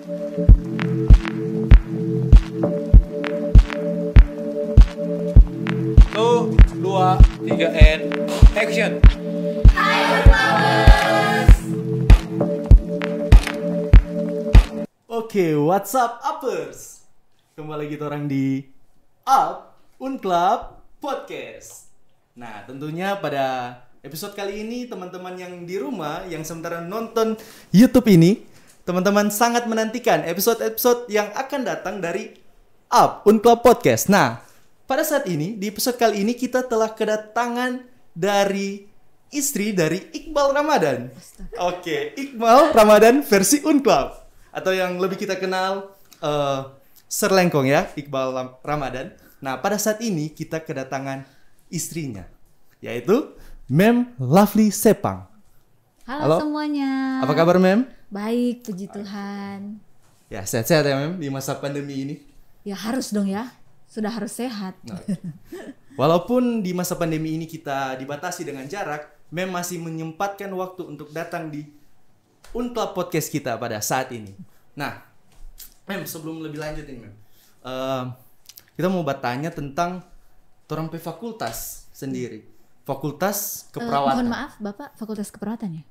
Satu, dua, tiga, and action. Oke, what's up, uppers? Kembali lagi orang di Up Unclub Podcast. Nah, tentunya pada episode kali ini teman-teman yang di rumah yang sementara nonton YouTube ini, teman-teman sangat menantikan episode-episode yang akan datang dari Up Unclub Podcast. Nah, pada saat ini di episode kali ini kita telah kedatangan dari istri dari Iqbal Ramadan. Oke, Iqbal Ramadan versi Unclub. Atau yang lebih kita kenal Sir Lengkong ya, Iqbal Ramadan. Nah, pada saat ini kita kedatangan istrinya, yaitu Mem Lovely Sepang. Halo semuanya. Apa kabar Mem? Baik, puji Tuhan. Ya, sehat-sehat ya Mem di masa pandemi ini. Ya harus dong ya, sudah harus sehat. Nah, walaupun di masa pandemi ini kita dibatasi dengan jarak, Mem masih menyempatkan waktu untuk datang di Unclub Podcast kita pada saat ini. Nah, Mem, sebelum lebih lanjut ini Mem, kita mau bertanya tentang torang fakultas sendiri, Fakultas Keperawatan. Mohon maaf, Bapak Fakultas Keperawatan ya?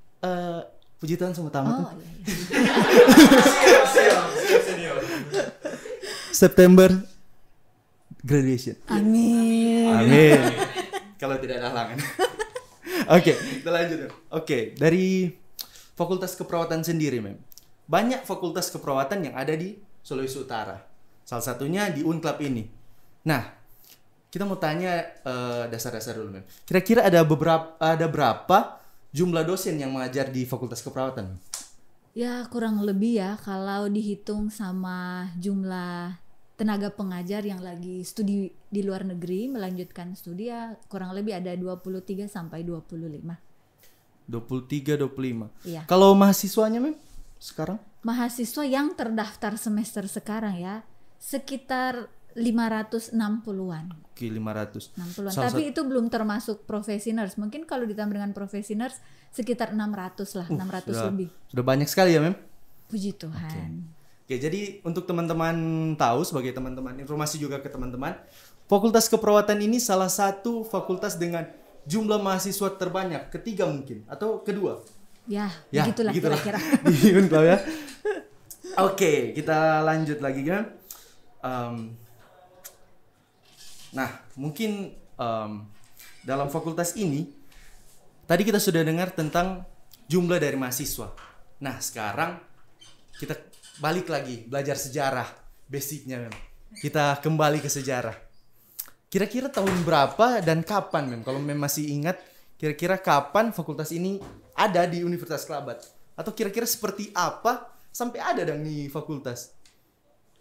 Puji Tuhan semua tamu. Oh iya. Siap senior. September graduation. Amin. Amin. Kalau tidak ada halangan. Oke, kita lanjut. Oke, dari Fakultas Keperawatan sendiri, Mem. Banyak fakultas keperawatan yang ada di Sulawesi Utara. Salah satunya di Unclub ini. Nah, kita mau tanya dasar-dasar dulu, Mem. Kira-kira ada berapa jumlah dosen yang mengajar di Fakultas Keperawatan? Ya kurang lebih ya, kalau dihitung sama jumlah tenaga pengajar yang lagi studi di luar negeri, melanjutkan studi ya kurang lebih ada 23 sampai 25. 23-25. Iya. Kalau mahasiswanya, Mem, sekarang? Mahasiswa yang terdaftar semester sekarang ya, sekitar 560-an. Oke, 500. 60-an. Tapi itu belum termasuk profesi nurse. Mungkin kalau ditambah dengan profesi nurse sekitar 600 lah, 600 lebih. Sudah banyak sekali ya, Mem? Puji Tuhan. Oke, jadi untuk teman-teman tahu, sebagai teman-teman, informasi juga ke teman-teman, Fakultas Keperawatan ini salah satu fakultas dengan jumlah mahasiswa terbanyak, ketiga mungkin, atau kedua. Ya begitulah kira-kira. Di Unclub ya. Oke, kita lanjut lagi kan. Nah, mungkin dalam fakultas ini, tadi kita sudah dengar tentang jumlah dari mahasiswa. Nah, sekarang kita balik lagi belajar sejarah, basicnya Mem. Kita kembali ke sejarah. Kira-kira tahun berapa dan kapan, Mem? Kalau Mem masih ingat, kira-kira kapan fakultas ini ada di Universitas Kelabat? Atau kira-kira seperti apa sampai ada dong di fakultas?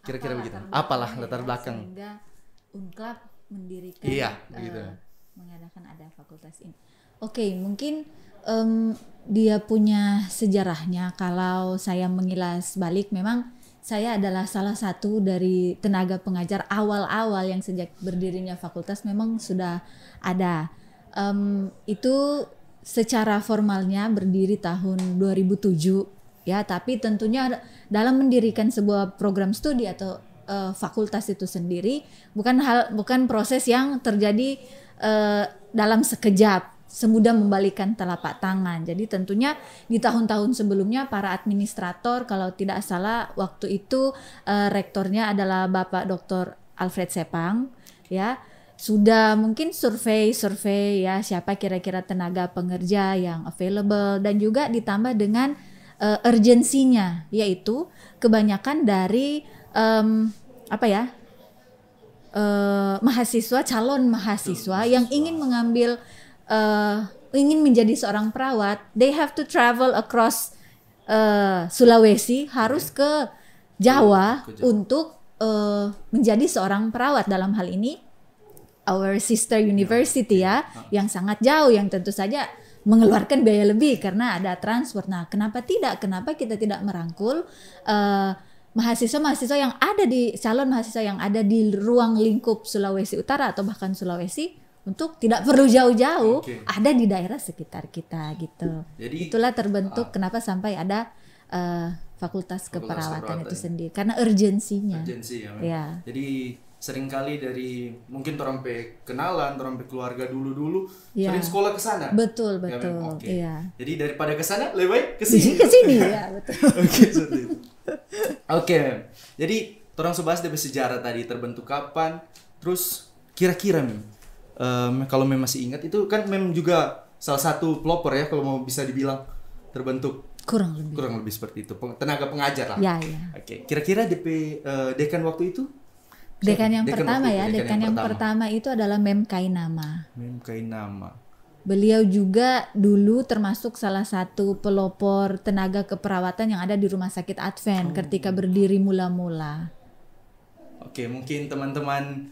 Kira-kira begitu. Apalah latar belakang? Sehingga Unclub mendirikan, begitu. Mengadakan ada fakultas ini. Oke, mungkin dia punya sejarahnya. Kalau saya mengilas balik, memang saya adalah salah satu dari tenaga pengajar awal-awal yang sejak berdirinya fakultas memang sudah ada. Itu secara formalnya berdiri tahun 2007 ya, tapi tentunya dalam mendirikan sebuah program studi atau fakultas itu sendiri bukan proses yang terjadi dalam sekejap, semudah membalikan telapak tangan. Jadi tentunya di tahun-tahun sebelumnya para administrator, kalau tidak salah waktu itu rektornya adalah Bapak Dr. Alfred Sepang ya, sudah mungkin survei ya siapa kira-kira tenaga pengerja yang available, dan juga ditambah dengan urgensinya, yaitu kebanyakan dari mahasiswa, calon mahasiswa yang ingin mengambil ingin menjadi seorang perawat, they have to travel across Sulawesi, harus ke Jawa untuk menjadi seorang perawat. Dalam hal ini our sister university ya, yang sangat jauh, yang tentu saja mengeluarkan biaya lebih karena ada transport. Nah, kenapa tidak? Kenapa kita tidak merangkul mahasiswa-mahasiswa yang ada di calon mahasiswa yang ada di ruang lingkup Sulawesi Utara atau bahkan Sulawesi, untuk tidak perlu jauh-jauh, ada di daerah sekitar kita gitu. Jadi itulah terbentuk kenapa sampai ada Fakultas Fakultas Keperawatan itu Keperawatan. sendiri karena urgensinya. Urgensi ya. Mem. Ya. Jadi seringkali dari mungkin orang pe kenalan, orang pe keluarga dulu Ya. sering sekolah ke sana. Betul, Ya, Mem. betul. Oke. Iya. Jadi daripada ke sana lebih baik ke Di sini. ke sini ya, betul. Oke, seperti itu. Oke, Mem. Jadi orang sebahas dari sejarah tadi terbentuk kapan, terus kira-kira Mem, kalau Mem masih ingat itu kan Mem juga salah satu pelopor ya kalau mau bisa dibilang terbentuk Kurang lebih. kurang lebih seperti itu, tenaga pengajar lah. Ya, ya. Oke, kira-kira DP dekan waktu itu? Dekan yang Dekan pertama waktu ya, itu, dekan yang pertama itu adalah Mem Kainama. Mem Kainama. Beliau juga dulu termasuk salah satu pelopor tenaga keperawatan yang ada di Rumah Sakit Advent ketika berdiri mula-mula. Oke, mungkin teman-teman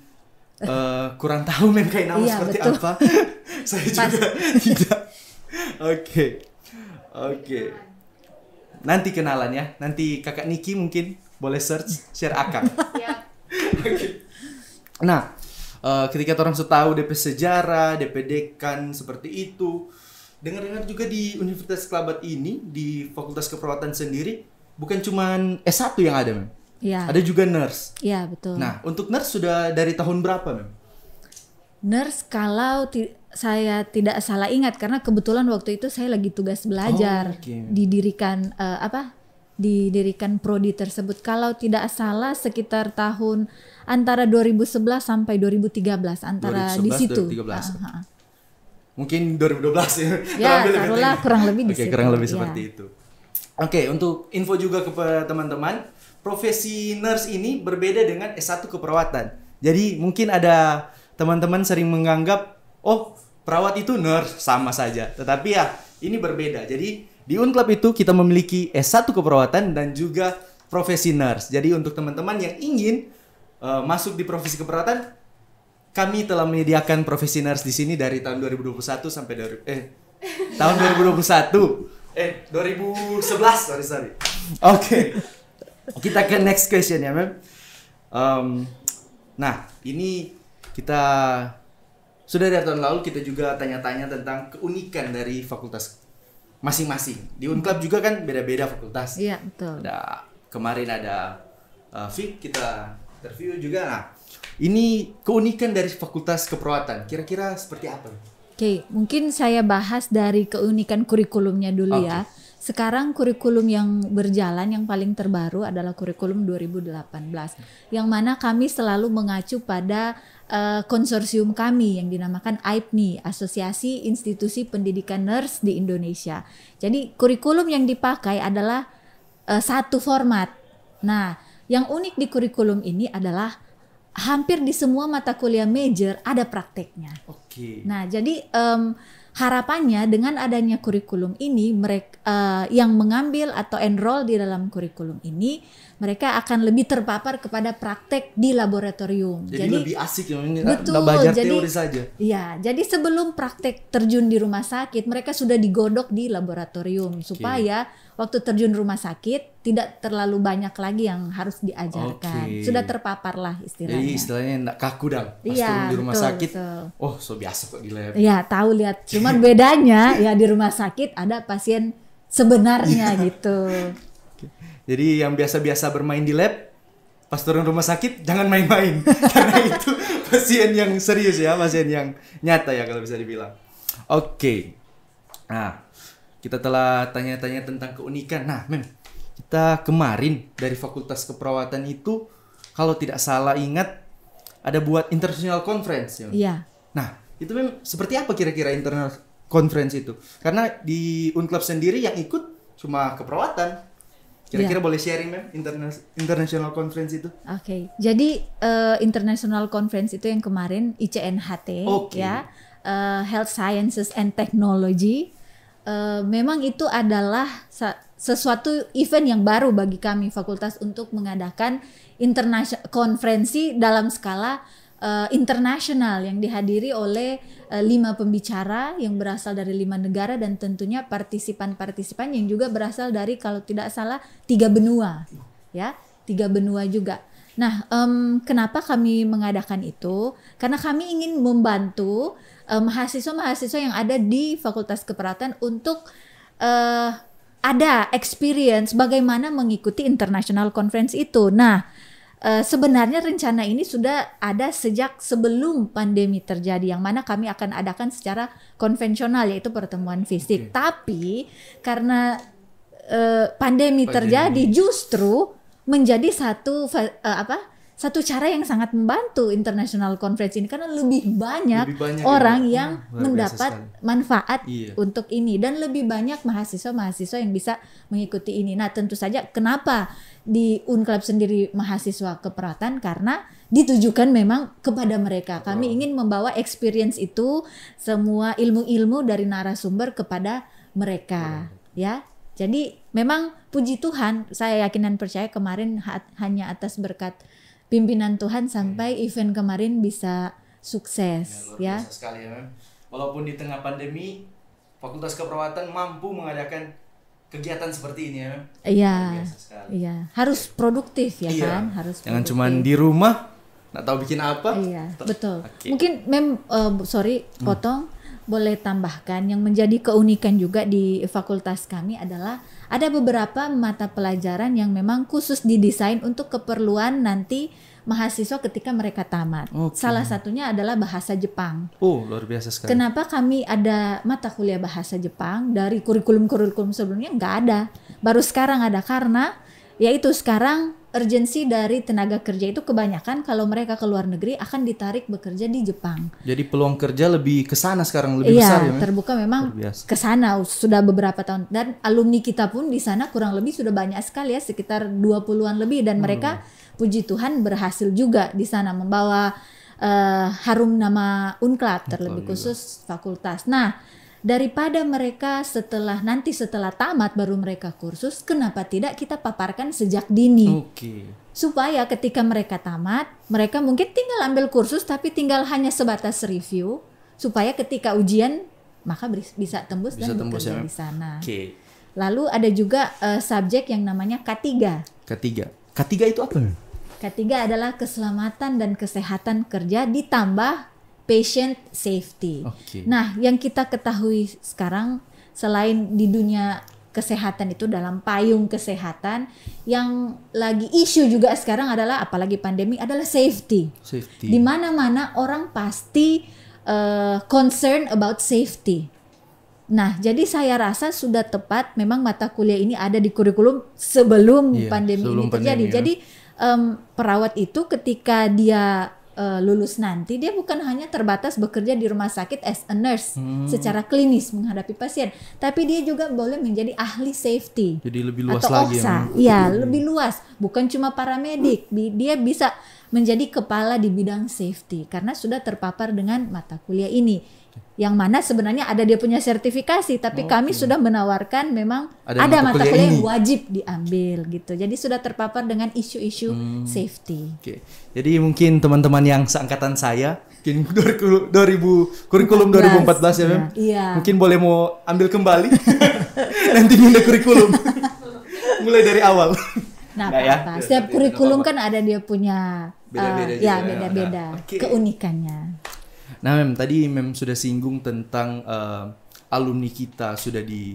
kurang tahu Mem Kainama Iya, seperti betul. apa. Saya juga tidak. Oke. Oke. Nanti kenalan ya. Nanti Kakak Niki mungkin boleh share akang. Oke. Nah, ketika orang tahu DP sejarah, DP dekan seperti itu, dengar-dengar juga di Universitas Kelabat ini di Fakultas Keperawatan sendiri bukan cuman S1 yang ada, Mem. Ya, Ada juga nurse. ya betul. Nah, untuk nurse sudah dari tahun berapa, Mem? Nurse kalau saya tidak salah ingat karena kebetulan waktu itu saya lagi tugas belajar Oh, oke. didirikan prodi tersebut. Kalau tidak salah sekitar tahun antara 2011 sampai 2013 antara di 2011, situ. 2013. Ah, ah, ah. Mungkin 2012 ya. Ya, Kurang lebih taruhlah seperti kurang lebih di Oke, situ. kurang lebih Ya. seperti itu. Oke, untuk info juga kepada teman-teman, profesi nurse ini berbeda dengan S1 keperawatan. Jadi mungkin ada teman-teman sering menganggap, oh perawat itu nurse sama saja. Tetapi ya ini berbeda. Jadi di Unclub itu kita memiliki S1 keperawatan dan juga profesi nurse. Jadi untuk teman-teman yang ingin masuk di profesi keperawatan, kami telah menyediakan profesi nurse di sini dari tahun 2021 sampai tahun 2011. Sorry. Oke. Kita ke next question ya, Mem. Nah, ini kita sudah dari tahun lalu kita juga tanya-tanya tentang keunikan dari fakultas masing-masing. Di Unclub juga kan beda-beda fakultas. Iya, betul. Kemarin ada Fik, kita interview juga. Nah, ini keunikan dari fakultas keperawatan. Kira-kira seperti apa? Oke, mungkin saya bahas dari keunikan kurikulumnya dulu ya. Sekarang kurikulum yang berjalan yang paling terbaru adalah kurikulum 2018. Yang mana kami selalu mengacu pada konsorsium kami yang dinamakan AIPNI, Asosiasi Institusi Pendidikan Nurse di Indonesia. Jadi kurikulum yang dipakai adalah satu format. Nah, yang unik di kurikulum ini adalah hampir di semua mata kuliah major ada prakteknya. Oke. Nah, jadi harapannya dengan adanya kurikulum ini, mereka yang mengambil atau enroll di dalam kurikulum ini, mereka akan lebih terpapar kepada praktek di laboratorium. Jadi lebih asik ya, betul, nggak belajar jadi, teori saja. Iya, jadi sebelum praktek terjun di rumah sakit, mereka sudah digodok di laboratorium supaya waktu terjun rumah sakit tidak terlalu banyak lagi yang harus diajarkan. Oke. Sudah terpapar lah istilahnya. Jadi istilahnya nggak kaku dong. Pas Iya, turun di rumah betul, sakit, betul. oh so biasa kok di lab. Ya, tahu lihat. Cuman bedanya ya di rumah sakit ada pasien sebenarnya gitu. Jadi yang biasa-biasa bermain di lab, pas turun rumah sakit jangan main-main. Karena itu pasien yang serius ya, pasien yang nyata ya kalau bisa dibilang. Oke. Nah, kita telah tanya-tanya tentang keunikan. Nah, Mem, kita kemarin dari Fakultas Keperawatan itu kalau tidak salah ingat ada buat international conference ya. Iya. Nah, itu Mem seperti apa kira-kira international conference itu? Karena di Unclub sendiri yang ikut cuma keperawatan. Kira-kira boleh sharing, Mem, international conference itu? Oke. Jadi international conference itu yang kemarin ICNHT Oke. ya, Health Sciences and Technology. Memang itu adalah sesuatu event yang baru bagi kami fakultas untuk mengadakan konferensi dalam skala internasional yang dihadiri oleh 5 pembicara yang berasal dari 5 negara dan tentunya partisipan-partisipan yang juga berasal dari kalau tidak salah 3 benua ya, 3 benua juga. Nah, kenapa kami mengadakan itu? Karena kami ingin membantu mahasiswa-mahasiswa yang ada di Fakultas Keperawatan untuk ada experience bagaimana mengikuti international conference itu. Nah, sebenarnya rencana ini sudah ada sejak sebelum pandemi terjadi, yang mana kami akan adakan secara konvensional, yaitu pertemuan fisik. Tapi karena pandemi terjadi, justru menjadi satu cara yang sangat membantu international conference ini, karena lebih banyak orang yang mendapat manfaat untuk ini, dan lebih banyak mahasiswa-mahasiswa yang bisa mengikuti ini. Nah, tentu saja kenapa di Unclub sendiri mahasiswa keperawatan, karena ditujukan memang kepada mereka. Kami ingin membawa experience itu, semua ilmu-ilmu dari narasumber kepada mereka, ya. Jadi memang puji Tuhan, saya yakin dan percaya kemarin hanya atas berkat pimpinan Tuhan sampai event kemarin bisa sukses, ya. Luar biasa sekali ya, Mem. Walaupun di tengah pandemi, Fakultas Keperawatan mampu mengadakan kegiatan seperti ini ya, Mem. Iya. Iya, harus produktif ya kan, harus. Jangan cuma di rumah, nggak tahu bikin apa. Iya, betul. Mungkin potong. Boleh tambahkan yang menjadi keunikan juga di fakultas kami adalah ada beberapa mata pelajaran yang memang khusus didesain untuk keperluan nanti mahasiswa ketika mereka tamat. Salah satunya adalah bahasa Jepang. Luar biasa sekali. Kenapa kami ada mata kuliah bahasa Jepang? Dari kurikulum sebelumnya nggak ada. Baru sekarang ada, karena yaitu sekarang urgensi dari tenaga kerja itu kebanyakan kalau mereka ke luar negeri akan ditarik bekerja di Jepang. Jadi peluang kerja lebih ke sana sekarang, lebih besar ya. Iya, terbuka memang ke sana sudah beberapa tahun, dan alumni kita pun di sana kurang lebih sudah banyak sekali ya, sekitar 20-an lebih, dan mereka puji Tuhan berhasil juga di sana membawa harum nama Unclub, terlebih khusus fakultas. Nah, daripada mereka setelah tamat baru mereka kursus, kenapa tidak kita paparkan sejak dini? Supaya ketika mereka tamat, mereka mungkin tinggal ambil kursus tapi tinggal hanya sebatas review, supaya ketika ujian maka bisa tembus dan bekerja di sana. Lalu ada juga subjek yang namanya K3. K3 itu apa? K3 adalah keselamatan dan kesehatan kerja ditambah patient safety. Nah, yang kita ketahui sekarang selain di dunia kesehatan itu dalam payung kesehatan, yang lagi isu juga sekarang adalah, apalagi pandemi, adalah safety. Di mana-mana orang pasti concern about safety. Nah, jadi saya rasa sudah tepat memang mata kuliah ini ada di kurikulum sebelum pandemi ini terjadi. Jadi perawat itu ketika dia lulus nanti, dia bukan hanya terbatas bekerja di rumah sakit as a nurse secara klinis menghadapi pasien, tapi dia juga boleh menjadi ahli safety. Jadi lebih luas atau lagi. Lebih luas, bukan cuma paramedik. Dia bisa menjadi kepala di bidang safety karena sudah terpapar dengan mata kuliah ini. Yang mana sebenarnya ada dia punya sertifikasi, tapi kami sudah menawarkan memang ada mata kuliah yang wajib diambil gitu. Jadi sudah terpapar dengan isu-isu safety. Jadi mungkin teman-teman yang seangkatan saya, mungkin kurikulum 2014 ya, Mem. Mungkin boleh mau ambil kembali nanti pindah kurikulum. Mulai dari awal. Nah, apa-apa. Setiap kurikulum kan ada dia punya beda-beda keunikannya. Nah, Mem, tadi Mem sudah singgung tentang alumni kita sudah di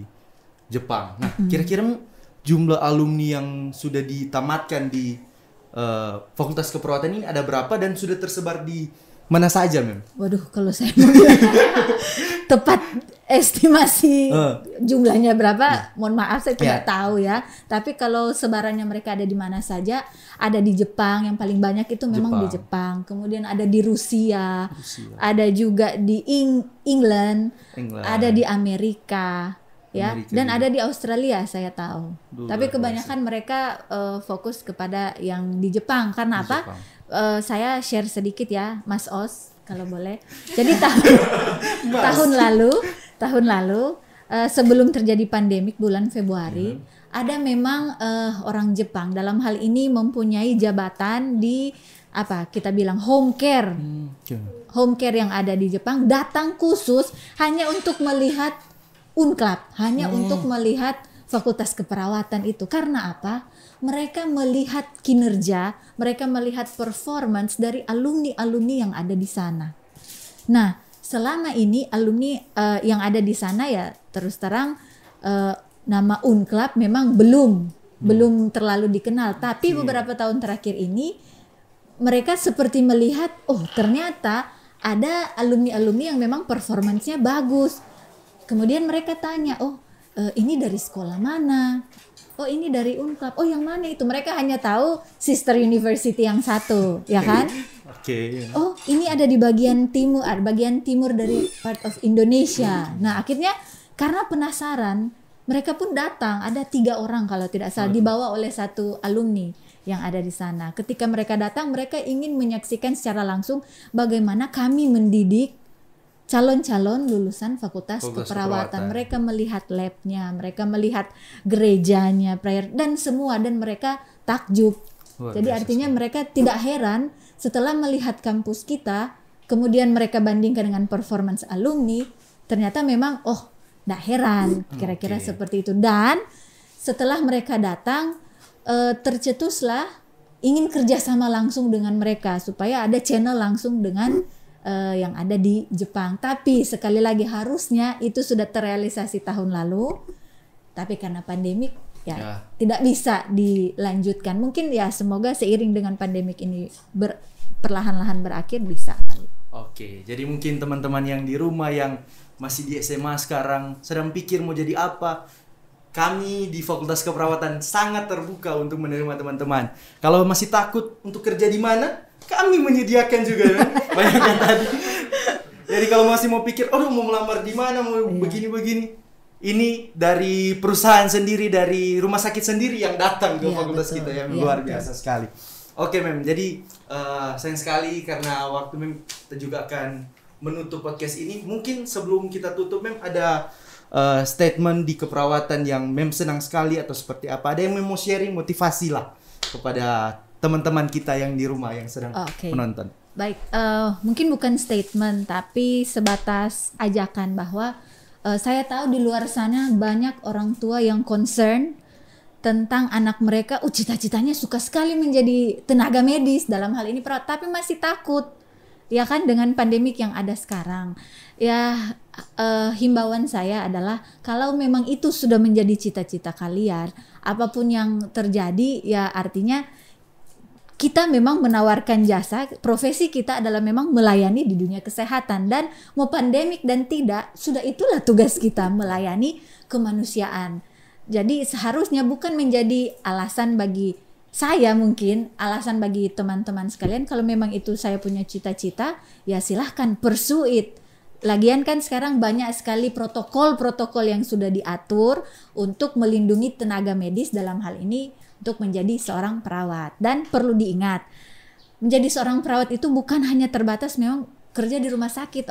Jepang. Nah, kira-kira jumlah alumni yang sudah ditamatkan di Fakultas Keperawatan ini ada berapa dan sudah tersebar di mana saja, Mem? Waduh, kalau saya mau tepat estimasi jumlahnya berapa, mohon maaf saya tidak tahu ya. Tapi kalau sebarannya mereka ada di mana saja, ada di Jepang, yang paling banyak itu memang di Jepang. Kemudian ada di Rusia. Ada juga di England, ada di Amerika, ya, dan ada di Australia saya tahu. Tapi kebanyakan mereka fokus kepada yang di Jepang. Karena apa? Saya share sedikit ya, Mas Os, kalau boleh. Jadi tahun lalu sebelum terjadi pandemik bulan Februari, ada memang orang Jepang dalam hal ini mempunyai jabatan di kita bilang home care. Home care yang ada di Jepang datang khusus hanya untuk melihat Unclub, hanya untuk melihat Fakultas Keperawatan itu. Karena apa? Mereka melihat kinerja, mereka melihat performance dari alumni-alumni yang ada di sana. Nah, selama ini alumni yang ada di sana ya terus terang nama Unclub memang belum terlalu dikenal, tapi beberapa tahun terakhir ini mereka seperti melihat, oh ternyata ada alumni-alumni yang memang performancenya bagus. Kemudian mereka tanya, oh ini dari sekolah mana? Oh ini dari Unclub. Oh yang mana itu? Mereka hanya tahu sister university yang satu, ya kan? Oke. Oh ini ada di bagian timur dari part of Indonesia. Nah akhirnya karena penasaran, mereka pun datang. Ada 3 orang kalau tidak salah, dibawa oleh satu alumni yang ada di sana. Ketika mereka datang, mereka ingin menyaksikan secara langsung bagaimana kami mendidik calon-calon lulusan Fakultas Keperawatan. Mereka melihat labnya, mereka melihat gerejanya, prayer, dan semua, dan mereka takjub. Jadi artinya mereka tidak heran setelah melihat kampus kita, kemudian mereka bandingkan dengan performance alumni, ternyata memang tidak heran, kira-kira seperti itu. Dan setelah mereka datang, tercetuslah ingin kerjasama langsung dengan mereka supaya ada channel langsung dengan yang ada di Jepang. Tapi sekali lagi harusnya itu sudah terrealisasi tahun lalu, tapi karena pandemik ya tidak bisa dilanjutkan. Mungkin ya semoga seiring dengan pandemik ini perlahan-lahan berakhir bisa. Oke, jadi mungkin teman-teman yang di rumah yang masih di SMA sekarang sedang pikir mau jadi apa, kami di Fakultas Keperawatan sangat terbuka untuk menerima teman-teman. Kalau masih takut untuk kerja di mana, kami menyediakan juga. Bayangkan tadi. Jadi kalau masih mau pikir, mau melamar di mana, mau begini-begini, ini dari perusahaan sendiri, dari rumah sakit sendiri yang datang ke fakultas kita, yang luar biasa sekali. Oke Mem, jadi sayang sekali karena waktu Mem kita juga akan menutup podcast ini. Mungkin sebelum kita tutup Mem ada statement di keperawatan yang Mem senang sekali atau seperti apa? Ada yang mau sharing motivasi lah kepada teman-teman kita yang di rumah yang sedang menonton. Baik, mungkin bukan statement tapi sebatas ajakan bahwa saya tahu di luar sana banyak orang tua yang concern tentang anak mereka, cita-citanya suka sekali menjadi tenaga medis, dalam hal ini perawat, tapi masih takut, ya kan, dengan pandemik yang ada sekarang. Ya, himbauan saya adalah kalau memang itu sudah menjadi cita-cita kalian, apapun yang terjadi, ya artinya kita memang menawarkan jasa, profesi kita adalah memang melayani di dunia kesehatan, dan mau pandemik dan tidak, sudah itulah tugas kita, melayani kemanusiaan. Jadi seharusnya bukan menjadi alasan bagi saya, mungkin alasan bagi teman-teman sekalian. Kalau memang itu saya punya cita-cita, ya silahkan pursue it. Lagian kan sekarang banyak sekali protokol-protokol yang sudah diatur untuk melindungi tenaga medis dalam hal ini untuk menjadi seorang perawat. Dan perlu diingat, menjadi seorang perawat itu bukan hanya terbatas memang kerja di rumah sakit,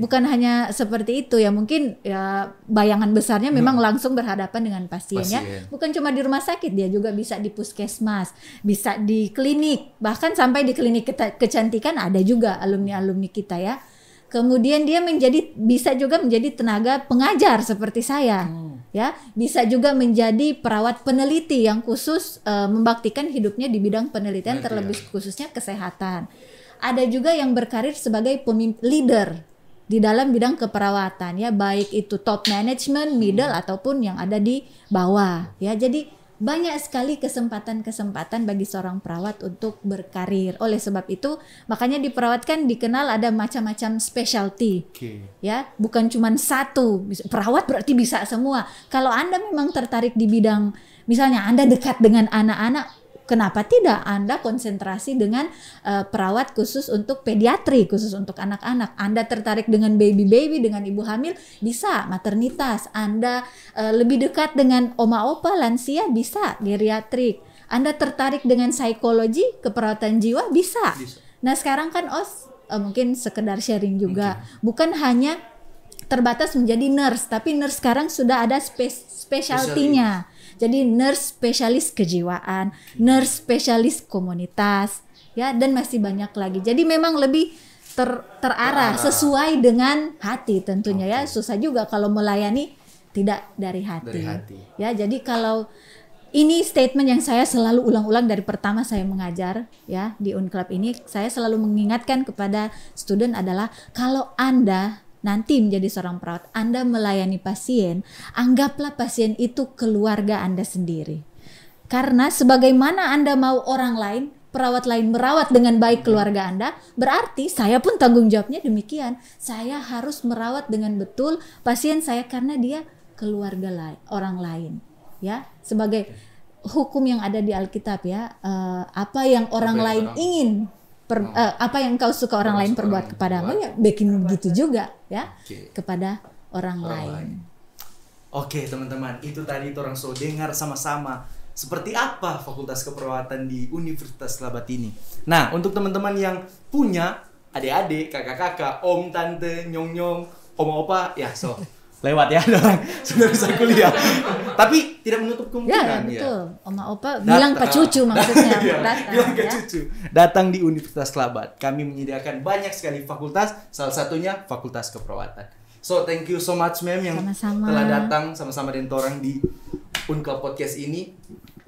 bukan hanya seperti itu ya. Mungkin ya bayangan besarnya memang langsung berhadapan dengan pasiennya. Bukan cuma di rumah sakit, dia juga bisa di puskesmas, bisa di klinik, bahkan sampai di klinik kecantikan ada juga alumni-alumni kita ya. Kemudian dia bisa juga menjadi tenaga pengajar seperti saya, ya, bisa juga menjadi perawat peneliti yang khusus membaktikan hidupnya di bidang penelitian, terlebih khususnya kesehatan. Ada juga yang berkarir sebagai leader di dalam bidang keperawatan, ya, baik itu top management, middle ataupun yang ada di bawah, ya. Jadi banyak sekali kesempatan-kesempatan bagi seorang perawat untuk berkarir. Oleh sebab itu, makanya di perawat kan dikenal ada macam-macam specialty, ya, bukan cuma satu. Perawat berarti bisa semua. Kalau Anda memang tertarik di bidang, misalnya Anda dekat dengan anak-anak, kenapa tidak Anda konsentrasi dengan perawat khusus untuk pediatri, khusus untuk anak-anak. Anda tertarik dengan baby-baby, dengan ibu hamil, bisa maternitas. Anda lebih dekat dengan oma-opa, lansia, bisa geriatrik. Anda tertarik dengan psikologi, keperawatan jiwa, bisa. Nah sekarang kan mungkin sekedar sharing juga. Bukan hanya terbatas menjadi nurse, tapi nurse sekarang sudah ada specialty-nya. Jadi nurse spesialis kejiwaan, nurse spesialis komunitas, ya, dan masih banyak lagi. Jadi memang lebih terarah sesuai dengan hati tentunya, ya. Susah juga kalau melayani tidak dari hati. Ya, jadi kalau ini statement yang saya selalu ulang-ulang dari pertama saya mengajar, ya, di Unclub ini, saya selalu mengingatkan kepada student adalah kalau Anda nanti menjadi seorang perawat, Anda melayani pasien, anggaplah pasien itu keluarga Anda sendiri. Karena sebagaimana Anda mau orang lain, perawat lain merawat dengan baik keluarga Anda, berarti saya pun tanggung jawabnya demikian. Saya harus merawat dengan betul pasien saya karena dia keluarga orang lain. Ya, sebagai hukum yang ada di Alkitab ya, apa yang orang lain ingin, apa yang kau suka orang lain perbuat kepadamu, ya bikin begitu juga ya kepada orang lain. Oke teman-teman, itu tadi orang so dengar sama-sama seperti apa Fakultas Keperawatan di Universitas Labat ini. Nah, untuk teman-teman yang punya adik-adik, kakak-kakak, om, tante, nyong-nyong, oma-opa, ya so lewat ya orang sudah bisa kuliah. Tapi tidak menutup kemungkinan. Ya, betul. Oma opa bilang Pak Cucu maksudnya. Bilang ke cucu. Datang di Universitas Labat. Kami menyediakan banyak sekali fakultas, salah satunya Fakultas Keperawatan. So, thank you so much ma'am yang sama-sama telah datang sama-sama dengan orang di Unclub Podcast ini.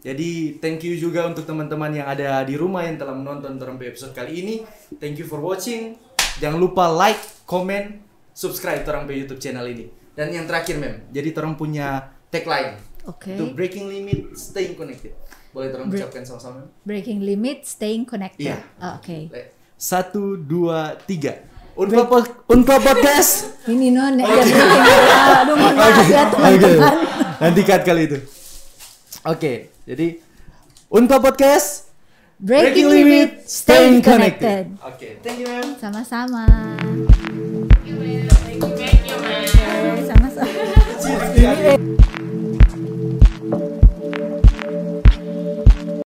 Jadi, thank you juga untuk teman-teman yang ada di rumah yang telah menonton orang episode kali ini. Thank you for watching. Jangan lupa like, comment, subscribe orang YouTube channel ini. Dan yang terakhir mem, jadi orang punya tagline. Oke. Itu breaking limit, staying connected. Boleh orang ucapkan sama-sama? Breaking limit, staying connected. Iya. Oke. 1, 2, 3. Unclub Podcast. Ini non ya. Aduh mohon maaf ya teman-teman. Nanti cut kali itu. Oke, jadi Unclub Podcast. Breaking limit, staying connected. Oke, thank you ma'am. Sama-sama. Thank you, man. Sama-sama.